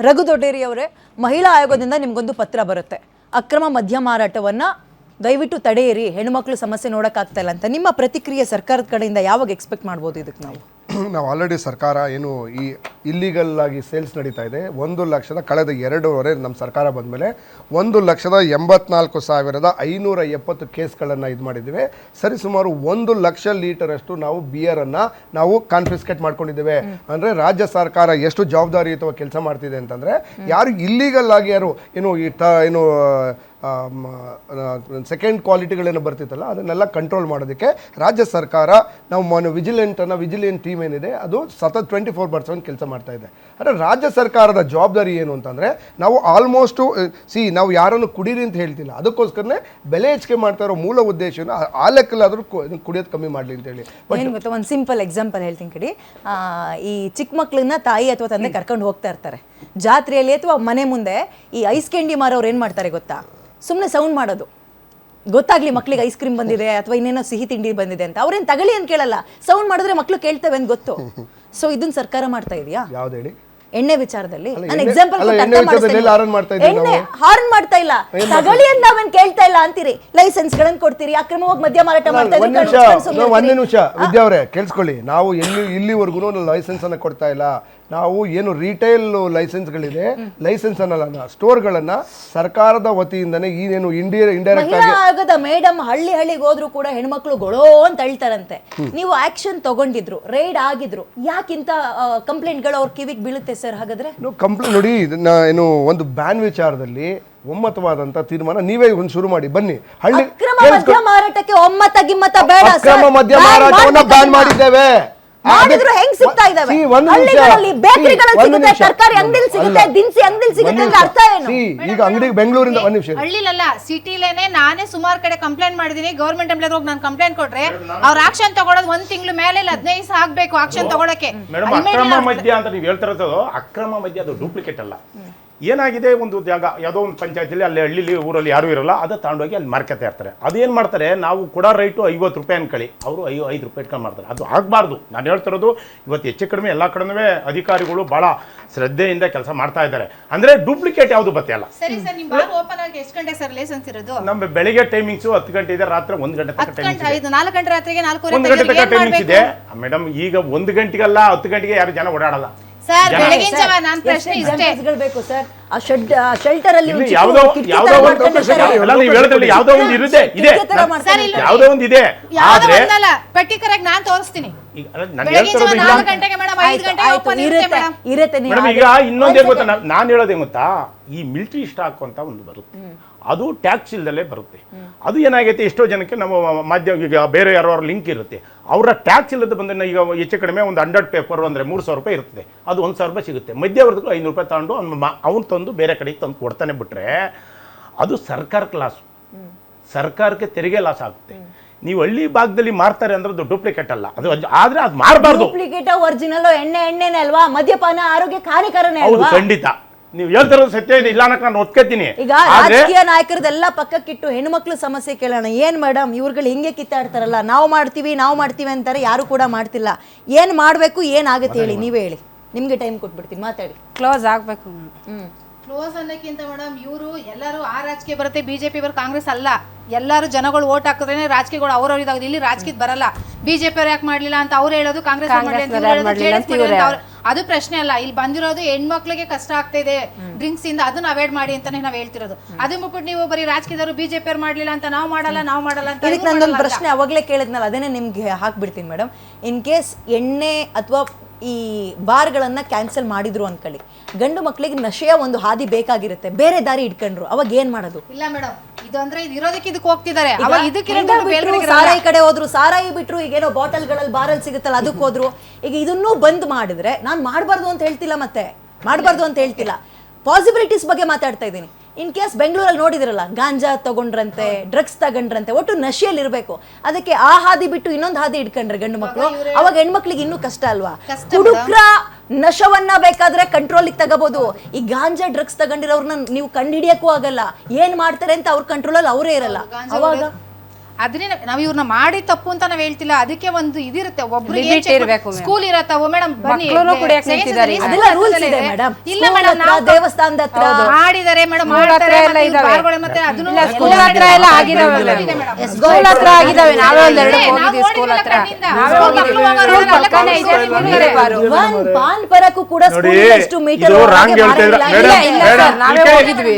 ರಘು ದೊಡ್ಡೇರಿ ಅವರೇ, ಮಹಿಳಾ ಆಯೋಗದಿಂದ ನಿಮಗೊಂದು ಪತ್ರ ಬರುತ್ತೆ. ಅಕ್ರಮ ಮದ್ಯ ಮಾರಾಟವನ್ನ ದಯವಿಟ್ಟು ತಡೆಯಿರಿ, ಹೆಣ್ಮಕ್ಳು ಸಮಸ್ಯೆ ನೋಡೋಕ್ಕಾಗ್ತಾ ಇಲ್ಲ ಅಂತ. ನಿಮ್ಮ ಪ್ರತಿಕ್ರಿಯೆ ಸರ್ಕಾರದ ಕಡೆಯಿಂದ ಯಾವಾಗ ಎಕ್ಸ್ಪೆಕ್ಟ್ ಮಾಡ್ಬೋದು ಇದಕ್ಕೆ? ನಾವು ಆಲ್ರೆಡಿ ಸರ್ಕಾರ ಏನು ಈ ಇಲ್ಲಿಗಲ್ ಆಗಿ ಸೇಲ್ಸ್ ನಡೀತಾ ಇದೆ, 1,00,000 ಕಳೆದ 2 ನಮ್ಮ ಸರ್ಕಾರ ಬಂದಮೇಲೆ 1,84,570 ಕೇಸ್ಗಳನ್ನು ಇದು ಮಾಡಿದ್ದೇವೆ. ಸರಿಸುಮಾರು 1,00,000 ಲೀಟರಷ್ಟು ನಾವು ಬಿಯರನ್ನು ನಾವು ಕಾನ್ಫಿಸ್ಕೇಟ್ ಮಾಡ್ಕೊಂಡಿದ್ದೇವೆ. ಅಂದರೆ ರಾಜ್ಯ ಸರ್ಕಾರ ಎಷ್ಟು ಜವಾಬ್ದಾರಿಯುತವಾಗಿ ಕೆಲಸ ಮಾಡ್ತಿದೆ ಅಂತಂದರೆ, ಯಾರು ಇಲ್ಲಿಗಲ್ ಆಗಿ ಯಾರು ಏನು ಸೆಕೆಂಡ್ ಕ್ವಾಲಿಟಿಗಳೇನು ಬರ್ತಿತ್ತಲ್ಲ ಅದನ್ನೆಲ್ಲ ಕಂಟ್ರೋಲ್ ಮಾಡೋದಕ್ಕೆ ರಾಜ್ಯ ಸರ್ಕಾರ ನಾವು ವಿಜಿಲೆಂಟ್ ಟೀಮ್ ಏನಿದೆ ಅದು ಸತತ 24/7 ಕೆಲಸ ಮಾಡ್ತಾ ಇದೆ. ಅಂದರೆ ರಾಜ್ಯ ಸರ್ಕಾರದ ಜವಾಬ್ದಾರಿ ಏನು ಅಂತಂದರೆ, ನಾವು ಆಲ್ಮೋಸ್ಟು ನಾವು ಯಾರನ್ನು ಕುಡೀರಿ ಅಂತ ಹೇಳ್ತಿಲ್ಲ, ಅದಕ್ಕೋಸ್ಕರನೇ ಬೆಲೆ ಹೆಚ್ಚಿಗೆ ಮಾಡ್ತಾ ಇರೋ ಮೂಲ ಉದ್ದೇಶನ ಆ ಲೆಕ್ಕಲ್ಲಾದರೂ ಕುಡಿಯೋದು ಕಮ್ಮಿ ಮಾಡಲಿ ಅಂತೇಳಿ. ಏನು ಗೊತ್ತಾ, ಒಂದು ಸಿಂಪಲ್ ಎಕ್ಸಾಂಪಲ್ ಹೇಳ್ತೀನಿ ಕಡಿ. ಈ ಚಿಕ್ಕ ಮಕ್ಕಳನ್ನ ತಾಯಿ ಅಥವಾ ತಂದೆ ಕರ್ಕೊಂಡು ಹೋಗ್ತಾ ಇರ್ತಾರೆ ಜಾತ್ರೆಯಲ್ಲಿ ಅಥವಾ ಮನೆ ಮುಂದೆ. ಈ ಐಸ್ ಕ್ಯಾಂಡಿ ಮಾರೋರು ಏನು ಮಾಡ್ತಾರೆ ಗೊತ್ತಾ, ಸುಮ್ಮನೆ ಸೌಂಡ್ ಮಾಡೋದು, ಗೊತ್ತಾಗ್ಲಿ ಮಕ್ಳಿಗೆ ಐಸ್ ಕ್ರೀಮ್ ಬಂದಿದೆ ಅಥವಾ ಇನ್ನೇನೋ ಸಿಹಿ ತಿಂಡಿ ಬಂದಿದೆ ಅಂತ. ಅವ್ರೇನು ತಗಳಿ ಅಂತ ಕೇಳಲ್ಲ, ಸೌಂಡ್ ಮಾಡಿದ್ರೆ ಮಕ್ಳು ಕೇಳ್ತವೆ ಅಂತ ಗೊತ್ತು. ಸೊ ಇದನ್ನ ಸರ್ಕಾರ ಮಾಡ್ತಾ ಇದೆಯಾ? ಯಾವ್ದು ಹೇಳಿ? ಎಣ್ಣೆ ವಿಚಾರದಲ್ಲಿ ನಾನು ಎಕ್ಸಾಂಪಲ್ ಎಣ್ಣೆ ಹಾರ್ನ್ ಮಾಡ್ತಾ ಇಲ್ಲ, ತಗಳಿ ಅಂತ ನಾವೇನ್ ಕೇಳ್ತಾ ಇಲ್ಲ ಅಂತೀರಿ. ಲೈಸೆನ್ಸ್ ಗಳನ್ನ ಕೊಡ್ತೀರಿ, ಅಕ್ರಮವಾಗಿ ಮದ್ಯ ಮಾರಾಟ ಮಾಡ್ತಾ ಇದ್ದೀರಿ. ಒಂದೇ ನಿಮಿಷ ವಿದ್ಯಾ ಅವರೇ ಕೇಳಿಸ್ಕೊಳ್ಳಿ, ನಾವು ಇಲ್ಲಿವರೆಗೂ ಲೈಸೆನ್ಸ್ ಅನ್ನ ಕೊಡ್ತಾ ಇಲ್ಲ. ನಾವು ಏನು ರಿಟೇಲ್ ಲೈಸೆನ್ಸ್ಗಳಿದೆ, ಲೈಸೆನ್ಸ್ ಅನ್ನಲ್ಲ, ಸ್ಟೋರ್ಗಳನ್ನ ಸರ್ಕಾರದ ವತಿಯಿಂದನೇ ಏನು ಇಂಡೈರೆಕ್ಟ್ ಆಗದ ಮೇಡಮ್ ಹಳ್ಳಿಗೆ ಹೋದ್ರು ಕೂಡ ಹೆಣ್ಮಕ್ಳು ಗೊಳೋ ಅಂತ ಹೇಳ್ತಾರಂತೆ. ನೀವು ಆಕ್ಷನ್ ತಗೊಂಡಿದ್ರು, ರೈಡ್ ಆಗಿದ್ರು, ಯಾಕಿಂತ ಕಂಪ್ಲೇಂಟ್ಗಳು ಅವ್ರ ಕಿವಿಗೆ ಬೀಳುತ್ತೆ ಸರ್? ಹಾಗಾದ್ರೆ ಕಂಪ್ಲೇಂಟ್ ನೋಡಿ, ಏನು ಒಂದು ಬ್ಯಾನ್ ವಿಚಾರದಲ್ಲಿ ಒಮ್ಮತವಾದಂತ ತೀರ್ಮಾನ ನೀವೇ ಒಂದು ಶುರು ಮಾಡಿ ಬನ್ನಿ. ಹಳ್ಳಿ ಮದ್ಯ ಮಾರಾಟಕ್ಕೆ ಒಮ್ಮತ ಗಿಮ್ಮತ ಬೇಡ, ಅಕ್ರಮ ಮದ್ಯ ಮಾರಾಟವನ್ನ ಬ್ಯಾನ್ ಮಾಡಿದ್ದೇವೆ. ಮಾಡಿದ್ರು ಹೆಂಗ್ ಸಿಗ್ತಾ ಇದಾವೆ? ಹಳ್ಳಿಗಳಲ್ಲಿ ಬೇಕರಿಗಳಲ್ಲಿ ಸಿಗುತ್ತೆ, ತರಕಾರಿ ಅಂಗಡಿಲಿ ಸಿಗುತ್ತೆ, ದಿನಸಿ ಅಂಗಡಿಲಿ ಸಿಗುತ್ತೆ ಅಂತ ಅರ್ಥ ಏನು? ಈಗ ಅಂಗಡಿ ಬೆಂಗಳೂರಿಂದ ಒಂದು ನಿಮಿಷ, ಹಳ್ಳಿಲಲ್ಲ ಸಿಟಿಲೇನೆ ನಾನೇ ಸುಮಾರು ಕಡೆ ಕಂಪ್ಲೇಂಟ್ ಮಾಡಿದೀನಿ. ಗವರ್ಮೆಂಟ್ ಎಂಪ್ಲಾಯ್ ಹೋಗಿ ನಾನು ಕಂಪ್ಲೇಂಟ್ ಕೊಟ್ರೆ ಅವ್ರ ಆಕ್ಷನ್ ತಗೊಳ್ಳೋದು 1 ತಿಂಗಳು ಮೇಲೆ 15 ದಿವಸ ಆಗ್ಬೇಕು ಆಕ್ಷನ್ ತಗೊಳಕ್ಕೆ. ಮೇಡಮ್, ಅಕ್ರಮ ಮದ್ಯ ಅಂತ ನೀವು ಹೇಳ್ತಿರೋದು ಅಕ್ರಮ ಮದ್ಯ, ಅದು ಡೂಪ್ಲಿಕೇಟ್ ಅಲ್ಲ. ಏನಾಗಿದೆ, ಒಂದು ಜಾಗ ಯಾವುದೋ ಒಂದು ಪಂಚಾಯತಿಲಿ ಅಲ್ಲಿ ಹಳ್ಳಿಲಿ ಊರಲ್ಲಿ ಯಾರು ಇರಲ್ಲ, ಅದು ತಗೊಂಡೋಗಿ ಅಲ್ಲಿ ಮಾರ್ಕೆಟ್ ಇರ್ತಾರೆ. ಅದೇನು ಮಾಡ್ತಾರೆ, ನಾವು ಕೊಡೋ ರೈಟು 50 ರೂಪಾಯಿ ಅನ್ಕೊಳ್ಳಿ, ಅವರು 5 ರೂಪಾಯಿ ಇಟ್ಕೊಂಡು ಮಾಡ್ತಾರೆ. ಅದು ಆಗಬಾರ್ದು. ನಾನು ಹೇಳ್ತಿರೋದು ಇವತ್ತು ಹೆಚ್ಚು ಕಡಿಮೆ ಎಲ್ಲ ಕಡೆ ಅಧಿಕಾರಿಗಳು ಭಾಳ ಶ್ರದ್ಧೆಯಿಂದ ಕೆಲಸ ಮಾಡ್ತಾ ಇದ್ದಾರೆ. ಅಂದರೆ ಡೂಪ್ಲಿಕೇಟ್ ಯಾವುದು ಬತ್ತೆ ಅಲ್ಲ. ಸರಿ ಸರ್, ನಿಮ್ಮ ಬಾರ್ ಓಪನ್ ಆಗಿ ಎಷ್ಟು ಗಂಟೆ ಸರ್ ಲೈಸೆನ್ಸ್ ಇರೋದು? ನಮ್ಮ ಬೆಳಿಗ್ಗೆ ಟೈಮಿಂಗ್ಸು 10 ಗಂಟೆ ಇದೆ, ರಾತ್ರಿ 1 ಗಂಟೆ ತನಕ ಟೈಮಿಂಗ್ಸ್ ಇದೆ. 4 ಗಂಟೆ ರಾತ್ರಿಗೆ 1 ಗಂಟೆ ತನಕ ಟೈಮಿಂಗ್ಸ್ ಇದೆ ಮೇಡಮ್. ಈಗ 1 ಗಂಟೆಗಲ್ಲ 10 ಗಂಟೆಗೆ ಯಾರು ಜನ ಓಡಾಡಲ್ಲ ಸರ್. ಬೆಳಗಿನ ಜಾವ ನಾನು ಪ್ರಶ್ನೆ ಇಷ್ಟೇ ಬೇಕು ಸರ್, ಆ ಶೆಲ್ಟರ್ ಅಲ್ಲಿ ಯಾವುದೋ ಒಂದು ಇರುತ್ತೆ, ಇದೆ ಯಾವುದೋ ಒಂದು ಇದೆ. ಆದ್ರೆ ಪರ್ಟಿಕ್ಯುಲರ್ ನಾನು ತೋರಿಸ್ತೀನಿ. ಈಗ ಇನ್ನೊಂದೇ ಗೊತ್ತಾ, ನಾನು ಹೇಳೋದೇ ಗೊತ್ತಾ, ಈ ಮಿಲಿಟರಿ ಸ್ಟಾಕ್ ಅಂತ ಒಂದು ಬರುತ್ತೆ, ಅದು ಟ್ಯಾಕ್ಸ್ ಇಲ್ದಲ್ಲೇ ಬರುತ್ತೆ. ಅದು ಏನಾಗೈತೆ, ಎಷ್ಟೋ ಜನಕ್ಕೆ ನಮ್ಮ ಮಾಧ್ಯಮ ಈಗ ಬೇರೆ ಯಾರು ಲಿಂಕ್ ಇರುತ್ತೆ, ಅವರ ಟ್ಯಾಕ್ಸ್ ಇಲ್ಲದ ಬಂದ ಈಗ ಹೆಚ್ಚು ಕಡಿಮೆ ಒಂದು 100 ಪೇಪರ್ ಅಂದರೆ 300 ರೂಪಾಯಿ ಇರ್ತದೆ, ಅದು 1,000 ರೂಪಾಯಿ ಸಿಗುತ್ತೆ. ಮಧ್ಯವರ್ತಿಗಳು 500 ರೂಪಾಯಿ ತಗೊಂಡು ಅವ್ನು ತಂದು ಬೇರೆ ಕಡೆಗೆ ತಂದು ಕೊಡ್ತಾನೆ ಬಿಟ್ರೆ ಅದು ಸರ್ಕಾರಕ್ಕೆ ಲಾಸು, ಸರ್ಕಾರಕ್ಕೆ ತೆರಿಗೆ ಲಾಸ್ ಆಗುತ್ತೆ. ನೀವು ಹಳ್ಳಿ ಭಾಗದಲ್ಲಿ ಮಾರ್ತಾರೆ ಅಂದ್ರೆ ಅದು ಡೂಪ್ಲಿಕೇಟ್ ಅಲ್ಲ, ಅದು ಆದ್ರೆ ಅದು ಮಾರಬಾರ್ದು. ಡೂಪ್ಲಿಕೇಟ್ ಒರಿಜಿನಲ್ ಎಣ್ಣೆನೇ ಅಲ್ವಾ? ಮದ್ಯಪಾನ ಆರೋಗ್ಯಕ್ಕೆ ಹಾನಿಕರನೇ ಹೌದು, ಅಲ್ವಾ? ಖಂಡಿತ. ನೀವು ಹೇಳ್ತಿರೋದು ಸತ್ಯ ಇದೆ, ಇಲ್ಲ ಅನ್ನಕ್ಕೆ ನಾನು ಒತ್ಕೊತೀನಿ. ಈಗ ರಾಜಕೀಯ ನಾಯಕರದೆಲ್ಲ ಪಕ್ಕಕ್ಕಿಟ್ಟು ಹೆಣ್ಮಕ್ಳು ಸಮಸ್ಯೆ ಕೇಳೋಣ. ಏನ್ ಮೇಡಮ್ ಇವ್ರುಗಳು ಹಿಂಗೆ ಕಿತ್ತಾಡ್ತಾರಲ್ಲ, ನಾವು ಮಾಡ್ತೀವಿ ಅಂತಾರೆ, ಯಾರು ಕೂಡ ಮಾಡ್ತಿಲ್ಲ. ಏನ್ ಮಾಡ್ಬೇಕು, ಏನ್ ಆಗತ್ತೆ ಹೇಳಿ, ನೀವೇ ಹೇಳಿ. ನಿಮ್ಗೆ ಟೈಮ್ ಕೊಟ್ಬಿಡ್ತೀನಿ, ಮಾತಾಡಿ. ಕ್ಲೋಸ್ ಆಗ್ಬೇಕು. ಕ್ಲೋಸ್ ಅನ್ನಕ್ಕಿಂತ ಮೇಡಮ್, ಇವರು ಎಲ್ಲರೂ ಆ ರಾಜಕೀಯ ಬರುತ್ತೆ, ಬಿಜೆಪಿ ಬರ್ ಕಾಂಗ್ರೆಸ್ ಅಲ್ಲ. ಎಲ್ಲರೂ ಜನಗಳು ಓಟ್ ಹಾಕಿದ್ರೆ ರಾಜಕೀಯಗಳು ಅವ್ರವ್ರು ಇದಾಗುತ್ತೆ. ಇಲ್ಲಿ ರಾಜಕೀಯ ಬರಲ್ಲ. ಬಿಜೆಪಿ ಅವ್ರು ಯಾಕೆ ಮಾಡ್ಲಿಲ್ಲ ಅಂತ ಅವ್ರು ಹೇಳೋದು, ಕಾಂಗ್ರೆಸ್ ಅದು ಪ್ರಶ್ನೆ ಅಲ್ಲ. ಇಲ್ಲಿ ಬಂದಿರೋದು ಹೆಣ್ಮಕ್ಳಿಗೆ ಕಷ್ಟ ಆಗ್ತಾ ಇದೆ ಡ್ರಿಂಕ್ಸ್ ಇಂದ, ಅದನ್ನ ಅವಾಯ್ಡ್ ಮಾಡಿ ಅಂತಾನೆ ನಾವ್ ಹೇಳ್ತಿರೋದು. ಅದನ್ನ ಬಿಟ್ಬಿಟ್ಟು ನೀವು ಬರೀ ರಾಜಕೀಯದವರು ಬಿಜೆಪಿ ಅವ್ರು ಮಾಡ್ಲಿಲ್ಲ ಅಂತ ನಾವು ಮಾಡಲ್ಲ ಅಂತ. ಇದಕ್ಕೆ ನಂದೊಂದು ಪ್ರಶ್ನೆ ಅವಾಗಲೇ ಕೇಳಿದ್ನಲ್ಲ, ಅದನ್ನೇ ನಿಮ್ಗೆ ಹಾಕ್ಬಿಡ್ತೀನಿ ಮೇಡಮ್. ಇನ್ ಕೇಸ್ ಎಣ್ಣೆ ಅಥವಾ ಈ ಬಾರ್ಗಳನ್ನ ಕ್ಯಾನ್ಸಲ್ ಮಾಡಿದ್ರು ಅನ್ಕೊಳ್ಳಿ, ಗಂಡು ಮಕ್ಕಳಿಗೆ ನಶೆಯ ಒಂದು ಹಾದಿ ಬೇಕಾಗಿರುತ್ತೆ, ಬೇರೆ ದಾರಿ ಇಟ್ಕೊಂಡ್ರು, ಅವಾಗ ಏನ್ ಮಾಡೋದು? ಇಲ್ಲ ಮೇಡಮ್, ಇದು ಅಂದ್ರೆ ಇರೋದಕ್ಕೆ ಇದಕ್ಕೆ ಹೋಗ್ತಿದ್ದಾರೆ. ಸಾರಾಯಿ ಕಡೆ ಹೋದ್ರು, ಸಾರಾಯಿ ಬಿಟ್ರು, ಈಗೇನೋ ಬಾಟಲ್ಗಳಲ್ಲಿ ಬಾರಲ್ಲಿ ಸಿಗುತ್ತಲ್ಲ ಅದಕ್ಕೆ ಹೋದ್ರು. ಈಗ ಇದನ್ನೂ ಬಂದ್ ಮಾಡಿದ್ರೆ, ನಾನು ಮಾಡಬಾರ್ದು ಅಂತ ಹೇಳ್ತಿಲ್ಲ, ಮತ್ತೆ ಮಾಡಬಾರ್ದು ಅಂತ ಹೇಳ್ತಿಲ್ಲ, ಪಾಸಿಬಿಲಿಟೀಸ್ ಬಗ್ಗೆ ಮಾತಾಡ್ತಾ ಇದ್ದೀನಿ. ಇನ್ ಕೇಸ್ ಬೆಂಗಳೂರಲ್ಲಿ ನೋಡಿದಿರಲ್ಲ, ಗಾಂಜಾ ತಗೊಂಡ್ರಂತೆ, ಡ್ರಗ್ಸ್ ತಗೊಂಡ್ರಂತೆ, ಒಟ್ಟು ನಶೆಯಲ್ಲಿ ಇರಬೇಕು. ಅದಕ್ಕೆ ಆ ಹಾದಿ ಬಿಟ್ಟು ಇನ್ನೊಂದು ಹಾದಿ ಇಟ್ಕೊಂಡ್ರೆ ಗಂಡು ಮಕ್ಕಳು, ಅವಾಗ ಹೆಣ್ಮಕ್ಳಿಗೆ ಇನ್ನೂ ಕಷ್ಟ ಅಲ್ವಾ? ಹುಡುಕ್ರ ನಶವನ್ನ ಬೇಕಾದ್ರೆ ಕಂಟ್ರೋಲಿಗೆ ತಗೋಬಹುದು. ಈ ಗಾಂಜಾ ಡ್ರಗ್ಸ್ ತಗೊಂಡಿರೋರ್ನ ನೀವು ಕಂಡು ಹಿಡಿಯಕ್ಕೂ ಆಗಲ್ಲ, ಏನ್ ಮಾಡ್ತಾರೆ ಅಂತ ಅವ್ರ ಕಂಟ್ರೋಲಲ್ಲಿ ಅವರೇ ಇರಲ್ಲ. ಅವಾಗ ಅದನ್ನೇ ನಾವ್ ಇವ್ರನ್ನ ಮಾಡಿ ತಪ್ಪು ಅಂತ ನಾವ್ ಹೇಳ್ತಿಲ್ಲ. ಅದಕ್ಕೆ ಒಂದು ಇದಿರುತ್ತೆ, ಒಬ್ರಿಗೆ Limit ಇರ್ಬೇಕು ಸ್ಕೂಲ್ ಇರತ್ತವು ಮೇಡಮ್, ಬನ್ನಿ ಮಕ್ಳುನು ಕುಡಿಯಕ್ ನಿಂತಿದ್ದಾರೆ. ಅದೆಲ್ಲ rules ಇದೆ madam. ಇಲ್ಲ School ಮೇಡಮ್, ಹತ್ರ, ದೇವಸ್ಥಾನದ ಹತ್ರ ಮಾಡಿದ್ದಾರೆ ಮೇಡಮ್, School ಹತ್ರ ಎಲ್ಲ ಇದಾವೆ. ಇಲ್ಲ, ಸ್ಕೂಲ್ ಹತ್ರ ಎಲ್ಲ ಆಗಿದಾವೆ ಮೇಡಮ್. ಸ್ಕೂಲ್ ಹತ್ರ ಆಗಿದಾವೆ. ನಾವೇ ಒಂದೆರಡು ಹೋಗಿದ್ದೀವಿ ಸ್ಕೂಲ್ ಹತ್ರ. ನಾವೇ ಹೋಗಿದ್ದೀವಿ. ಸ್ಕೂಲ್ ಪಕ್ಕನೇ ಇದೆ, ಮುಂದೆ ಬಾರು. ಪಾನ್ ಪರಕ್ಕೂ ಕೂಡ ನೋಡಿ, ಸ್ಕೂಲ್ ಎಷ್ಟು ಮೀಟರ್ ಇದು wrong ಹೇಳ್ತಾ ಇದ್ದೀರಾ. ಇಲ್ಲ ಇಲ್ಲ ಸರ್, ನಾವೇ ಹೋಗಿದ್ವಿ.